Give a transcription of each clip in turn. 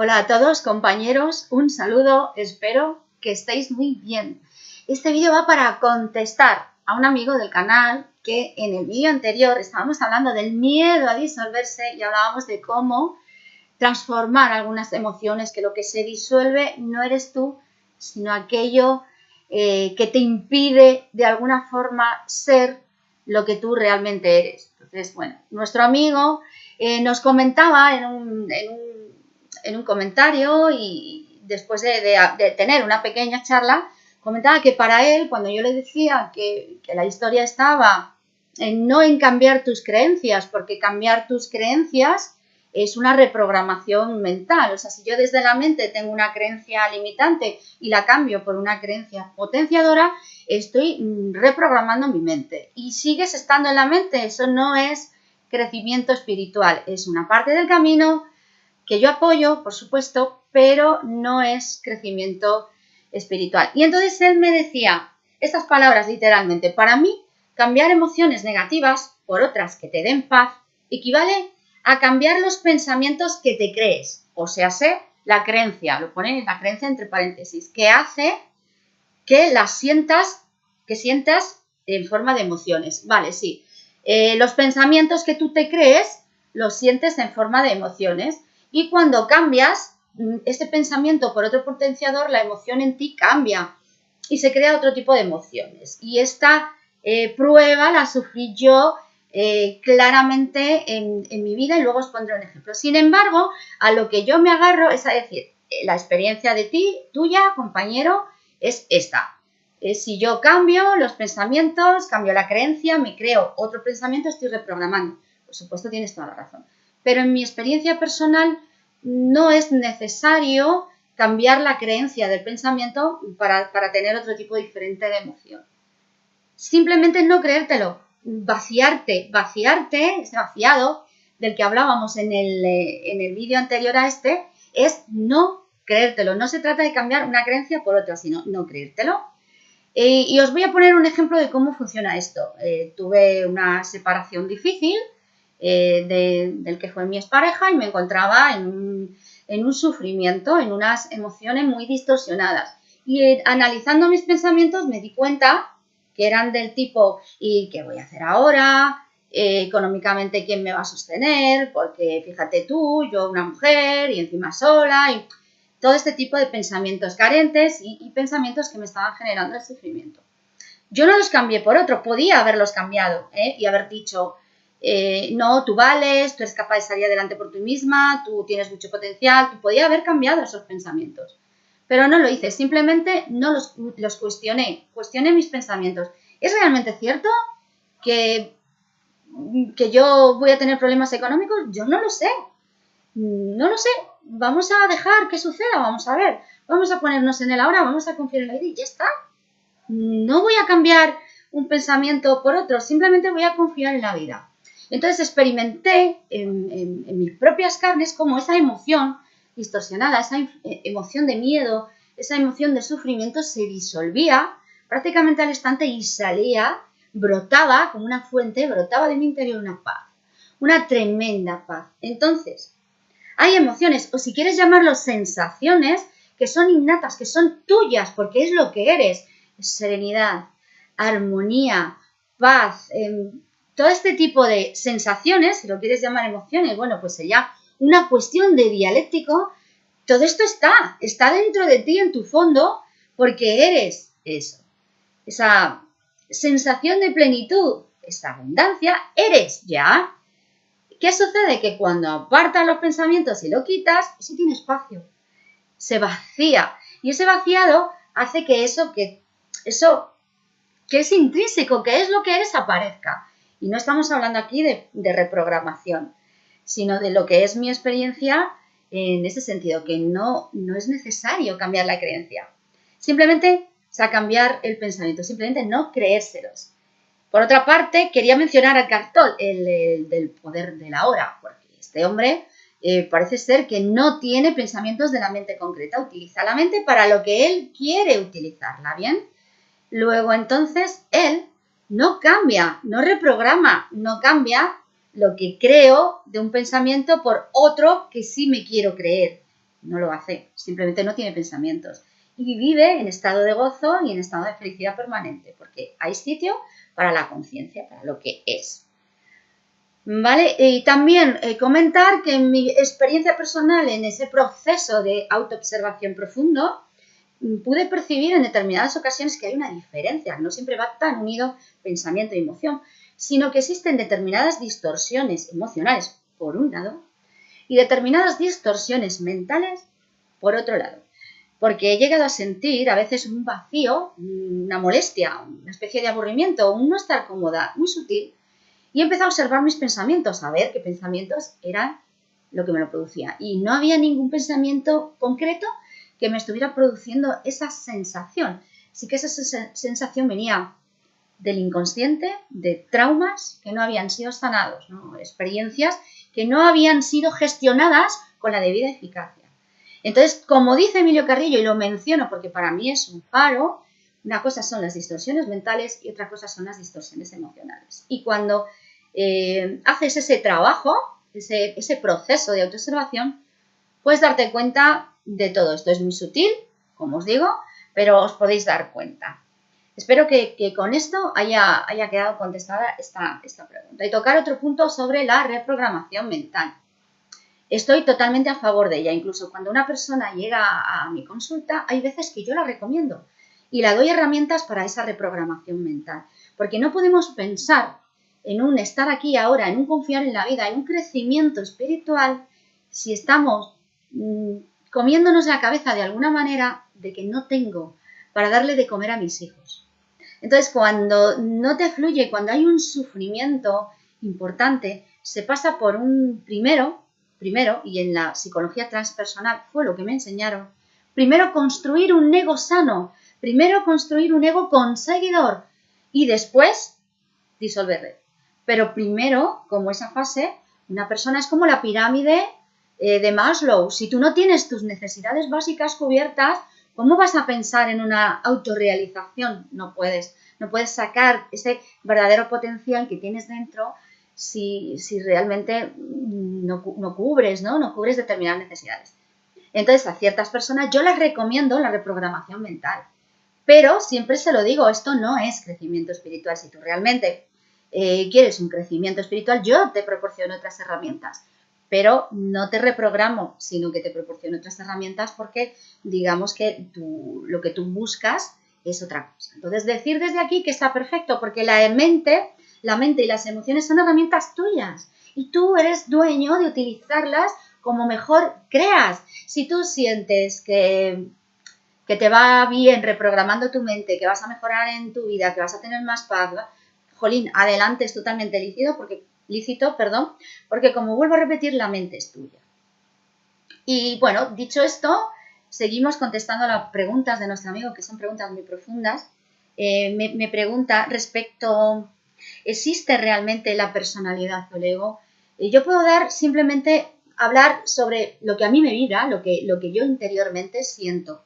Hola a todos, compañeros, un saludo, espero que estéis muy bien. Este vídeo va para contestar a un amigo del canal que en el vídeo anterior estábamos hablando del miedo a disolverse y hablábamos de cómo transformar algunas emociones, que lo que se disuelve no eres tú, sino aquello que te impide de alguna forma ser lo que tú realmente eres. Entonces, bueno, nuestro amigo nos comentaba en un comentario y después de tener una pequeña charla, comentaba que para él, cuando yo le decía que la historia estaba no en cambiar tus creencias, porque cambiar tus creencias es una reprogramación mental. O sea, si yo desde la mente tengo una creencia limitante y la cambio por una creencia potenciadora, estoy reprogramando mi mente. Y sigues estando en la mente, eso no es crecimiento espiritual, es una parte del camino que yo apoyo, por supuesto, pero no es crecimiento espiritual. Y entonces él me decía estas palabras literalmente: para mí, cambiar emociones negativas por otras que te den paz equivale a cambiar los pensamientos que te crees, o sea, la creencia, lo ponen la creencia entre paréntesis, que hace que sientas en forma de emociones. Vale, sí. Los pensamientos que tú te crees los sientes en forma de emociones. Y cuando cambias este pensamiento por otro potenciador, la emoción en ti cambia y se crea otro tipo de emociones. Y esta prueba la sufrí yo claramente en mi vida, y luego os pondré un ejemplo. Sin embargo, a lo que yo me agarro es a decir, la experiencia de tuya, compañero, es esta. Si yo cambio los pensamientos, cambio la creencia, me creo otro pensamiento, estoy reprogramando. Por supuesto, tienes toda la razón. Pero en mi experiencia personal no es necesario cambiar la creencia del pensamiento para tener otro tipo diferente de emoción. Simplemente no creértelo, vaciarte, ese vaciado del que hablábamos en el vídeo anterior a este, es no creértelo. No se trata de cambiar una creencia por otra, sino no creértelo. Y os voy a poner un ejemplo de cómo funciona esto. Tuve una separación difícil del que fue mi expareja y me encontraba en un sufrimiento, en unas emociones muy distorsionadas. Y analizando mis pensamientos me di cuenta que eran del tipo: ¿y qué voy a hacer ahora? Económicamente, ¿quién me va a sostener? Porque fíjate tú, yo una mujer y encima sola, y todo este tipo de pensamientos carentes y pensamientos que me estaban generando el sufrimiento. Yo no los cambié por otro, podía haberlos cambiado y haber dicho: no, tú vales, tú eres capaz de salir adelante por ti misma, tú tienes mucho potencial. Podía haber cambiado esos pensamientos, pero no lo hice, simplemente no los cuestioné mis pensamientos. ¿Es realmente cierto que yo voy a tener problemas económicos? Yo no lo sé. No lo sé, vamos a dejar que suceda, vamos a ver, vamos a ponernos en el ahora, vamos a confiar en la vida y ya está. No voy a cambiar un pensamiento por otro, simplemente voy a confiar en la vida. Entonces experimenté en mis propias carnes cómo esa emoción distorsionada, esa emoción de miedo, esa emoción de sufrimiento se disolvía prácticamente al instante y salía, brotaba como una fuente, brotaba de mi interior una paz, una tremenda paz. Entonces, hay emociones, o si quieres llamarlo sensaciones, que son innatas, que son tuyas, porque es lo que eres. Serenidad, armonía, paz, todo este tipo de sensaciones, si lo quieres llamar emociones, bueno, pues sería una cuestión de dialéctico. Todo esto está dentro de ti, en tu fondo, porque eres eso. Esa sensación de plenitud, esa abundancia, eres ya. ¿Qué sucede? Que cuando apartas los pensamientos y lo quitas, eso tiene espacio, se vacía. Y ese vaciado hace que eso que es intrínseco, que es lo que eres, aparezca. Y no estamos hablando aquí de reprogramación, sino de lo que es mi experiencia en ese sentido, que no es necesario cambiar la creencia. Simplemente, cambiar el pensamiento, simplemente no creérselos. Por otra parte, quería mencionar a Eckhart Tolle, el del poder de la hora, porque este hombre parece ser que no tiene pensamientos de la mente concreta, utiliza la mente para lo que él quiere utilizarla, ¿bien? Luego, entonces, él no cambia, no reprograma, no cambia lo que creo de un pensamiento por otro que sí me quiero creer. no lo hace, simplemente no tiene pensamientos. Y vive en estado de gozo y en estado de felicidad permanente, porque hay sitio para la conciencia, para lo que es. ¿Vale? Y también comentar que en mi experiencia personal en ese proceso de autoobservación profundo, pude percibir en determinadas ocasiones que hay una diferencia, no siempre va tan unido pensamiento y emoción, sino que existen determinadas distorsiones emocionales, por un lado, y determinadas distorsiones mentales, por otro lado. Porque he llegado a sentir a veces un vacío, una molestia, una especie de aburrimiento, un no estar cómoda, muy sutil, y empecé a observar mis pensamientos, a ver qué pensamientos eran lo que me lo producía. Y no había ningún pensamiento concreto que me estuviera produciendo esa sensación. Sí que esa sensación venía del inconsciente, de traumas que no habían sido sanados, ¿no? Experiencias que no habían sido gestionadas con la debida eficacia. Entonces, como dice Emilio Carrillo, y lo menciono porque para mí es un faro, una cosa son las distorsiones mentales y otra cosa son las distorsiones emocionales. Y cuando haces ese trabajo, ese proceso de autoobservación, puedes darte cuenta de todo. Esto es muy sutil, como os digo, pero os podéis dar cuenta. Espero que con esto haya quedado contestada esta pregunta. Y tocar otro punto sobre la reprogramación mental. Estoy totalmente a favor de ella. Incluso cuando una persona llega a mi consulta, hay veces que yo la recomiendo y la doy herramientas para esa reprogramación mental. Porque no podemos pensar en un estar aquí ahora, en un confiar en la vida, en un crecimiento espiritual, si estamos comiéndonos la cabeza de alguna manera de que no tengo para darle de comer a mis hijos. Entonces, cuando no te fluye, cuando hay un sufrimiento importante, se pasa por un primero, y en la psicología transpersonal fue lo que me enseñaron, primero construir un ego sano, primero construir un ego conseguidor y después disolverle. Pero primero, como esa fase, una persona es como la pirámide de Maslow. Si tú no tienes tus necesidades básicas cubiertas, ¿cómo vas a pensar en una autorrealización? No puedes sacar ese verdadero potencial que tienes dentro si realmente no cubres, ¿no? No cubres determinadas necesidades. Entonces, a ciertas personas yo les recomiendo la reprogramación mental. Pero siempre se lo digo, esto no es crecimiento espiritual. Si tú realmente quieres un crecimiento espiritual, yo te proporciono otras herramientas. Pero no te reprogramo, sino que te proporciono otras herramientas porque digamos que lo que tú buscas es otra cosa. Entonces, decir desde aquí que está perfecto, porque la mente y las emociones son herramientas tuyas y tú eres dueño de utilizarlas como mejor creas. Si tú sientes que te va bien reprogramando tu mente, que vas a mejorar en tu vida, que vas a tener más paz, jolín, adelante, es totalmente lícito, porque como vuelvo a repetir, la mente es tuya. Y bueno, dicho esto, seguimos contestando las preguntas de nuestro amigo, que son preguntas muy profundas. Me pregunta respecto, ¿existe realmente la personalidad o el ego? Yo puedo simplemente hablar sobre lo que a mí me vibra, lo que yo interiormente siento.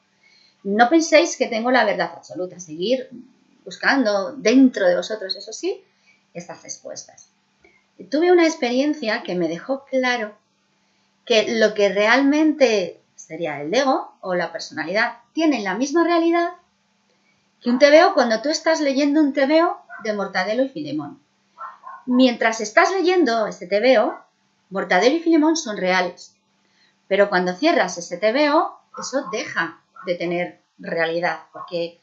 No penséis que tengo la verdad absoluta, seguir buscando dentro de vosotros, eso sí, estas respuestas. Tuve una experiencia que me dejó claro que lo que realmente sería el ego o la personalidad tiene la misma realidad que un tebeo cuando tú estás leyendo un tebeo de Mortadelo y Filemón. Mientras estás leyendo este tebeo, Mortadelo y Filemón son reales, pero cuando cierras ese tebeo, eso deja de tener realidad, porque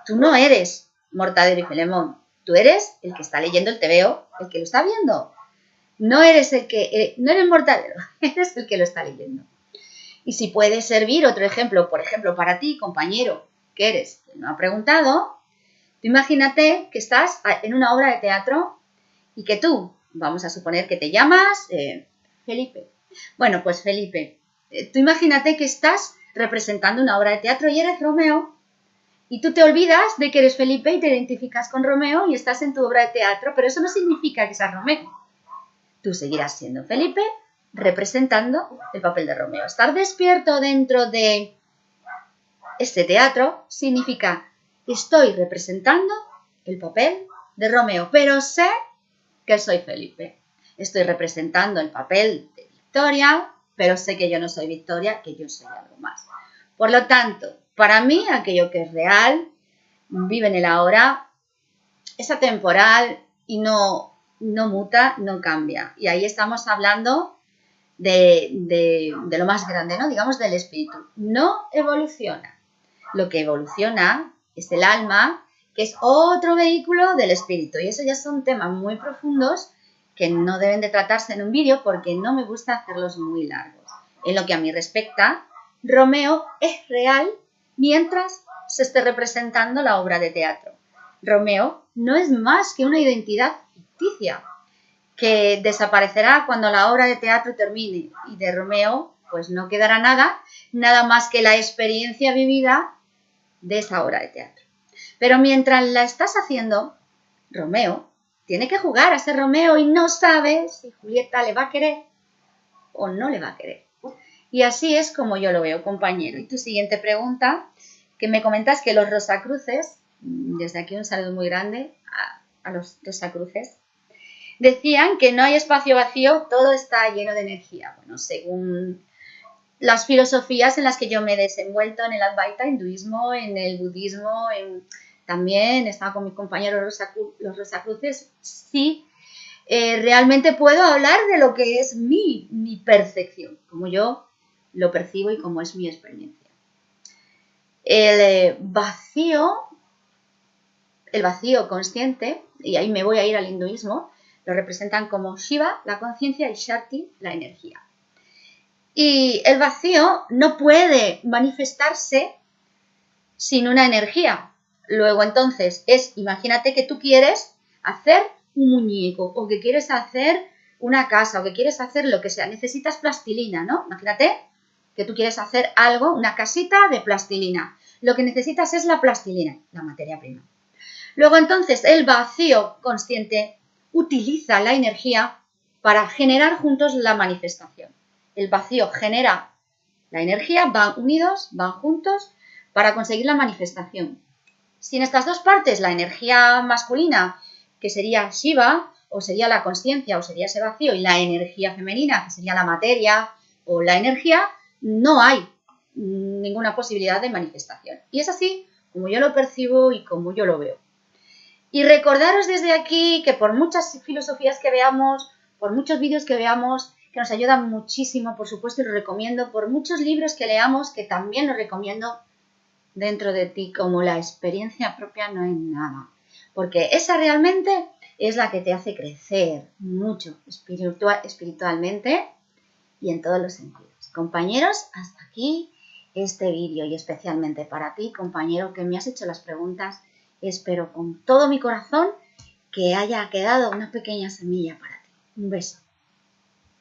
tú no eres Mortadelo y Filemón, tú eres el que está leyendo el tebeo, el que lo está viendo. No eres no eres Mortadelo, eres el que lo está leyendo. Y si puede servir otro ejemplo, por ejemplo, para ti, compañero, que eres, que me ha preguntado, tú imagínate que estás en una obra de teatro y que tú, vamos a suponer que te llamas Felipe. Bueno, pues Felipe, tú imagínate que estás representando una obra de teatro y eres Romeo y tú te olvidas de que eres Felipe y te identificas con Romeo y estás en tu obra de teatro, pero eso no significa que seas Romeo. Tú seguirás siendo Felipe representando el papel de Romeo. Estar despierto dentro de este teatro significa estoy representando el papel de Romeo, pero sé que soy Felipe. Estoy representando el papel de Victoria, pero sé que yo no soy Victoria, que yo soy algo más. Por lo tanto, para mí, aquello que es real, vive en el ahora, es atemporal y no muta, no cambia. Y ahí estamos hablando de lo más grande, ¿no? Digamos del espíritu. No evoluciona. Lo que evoluciona es el alma, que es otro vehículo del espíritu. Y eso ya son temas muy profundos que no deben de tratarse en un vídeo porque no me gusta hacerlos muy largos. En lo que a mí respecta, Romeo es real mientras se esté representando la obra de teatro. Romeo no es más que una identidad ficticia que desaparecerá cuando la obra de teatro termine y de Romeo pues no quedará nada más que la experiencia vivida de esa obra de teatro. Pero mientras la estás haciendo, Romeo tiene que jugar a ser Romeo y no sabe si Julieta le va a querer o no le va a querer. Y así es como yo lo veo, compañero. Y tu siguiente pregunta, que me comentas que los Rosacruces, desde aquí un saludo muy grande a los Rosacruces, decían que no hay espacio vacío, todo está lleno de energía. Bueno, según las filosofías en las que yo me he desenvuelto, en el Advaita hinduismo, en el budismo, también he estado con mis compañeros los Rosacruces, sí, realmente puedo hablar de lo que es mi percepción, como yo lo percibo y como es mi experiencia. El vacío consciente, y ahí me voy a ir al hinduismo, lo representan como Shiva, la conciencia, y Shakti, la energía. Y el vacío no puede manifestarse sin una energía. Luego entonces imagínate que tú quieres hacer un muñeco o que quieres hacer una casa o que quieres hacer lo que sea. Necesitas plastilina, ¿no? Imagínate que tú quieres hacer algo, una casita de plastilina. Lo que necesitas es la plastilina, la materia prima. Luego entonces el vacío consciente utiliza la energía para generar juntos la manifestación. El vacío genera la energía, van unidos, van juntos para conseguir la manifestación. Sin estas dos partes, la energía masculina, que sería Shiva, o sería la consciencia, o sería ese vacío, y la energía femenina, que sería la materia o la energía, no hay ninguna posibilidad de manifestación. Y es así como yo lo percibo y como yo lo veo. Y recordaros desde aquí que por muchas filosofías que veamos, por muchos vídeos que veamos, que nos ayudan muchísimo, por supuesto, y lo recomiendo, por muchos libros que leamos, que también lo recomiendo, dentro de ti, como la experiencia propia no hay nada. Porque esa realmente es la que te hace crecer mucho espiritualmente y en todos los sentidos. Compañeros, hasta aquí este vídeo y especialmente para ti, compañero, que me has hecho las preguntas. Espero con todo mi corazón que haya quedado una pequeña semilla para ti. Un beso.